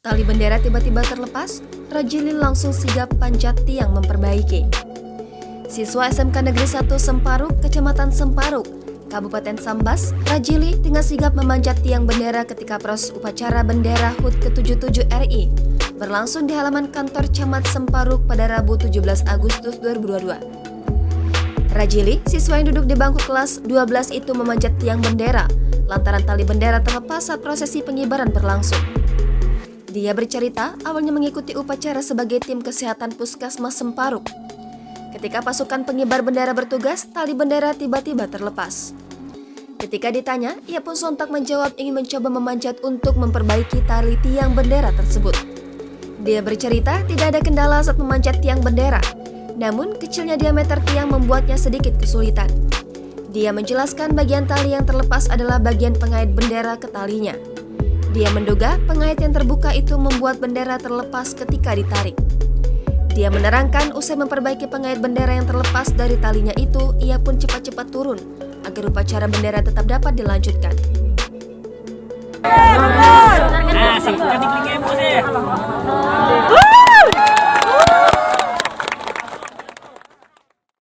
tali bendera tiba-tiba terlepas, Rajili langsung sigap panjat tiang memperbaiki. Siswa SMK Negeri 1 Semparuk, Kecamatan Semparuk, Kabupaten Sambas, Rajili dengan sigap memanjat tiang bendera ketika proses upacara bendera HUT ke-77 RI berlangsung di halaman kantor Camat Semparuk pada Rabu 17 Agustus 2022. Rajili, siswa yang duduk di bangku kelas 12 itu memanjat tiang bendera lantaran tali bendera terlepas saat prosesi pengibaran berlangsung. Dia bercerita awalnya mengikuti upacara sebagai tim kesehatan Puskesmas Semparuk. Ketika pasukan pengibar bendera bertugas, tali bendera tiba-tiba terlepas. Ketika ditanya, ia pun sontak menjawab ingin mencoba memanjat untuk memperbaiki tali tiang bendera tersebut. Dia bercerita tidak ada kendala saat memanjat tiang bendera, namun kecilnya diameter tiang membuatnya sedikit kesulitan. Dia menjelaskan bagian tali yang terlepas adalah bagian pengait bendera ke talinya. Dia menduga pengait yang terbuka itu membuat bendera terlepas ketika ditarik. Dia menerangkan usai memperbaiki pengait bendera yang terlepas dari talinya itu, ia pun cepat-cepat turun agar upacara bendera tetap dapat dilanjutkan. Nah, sih,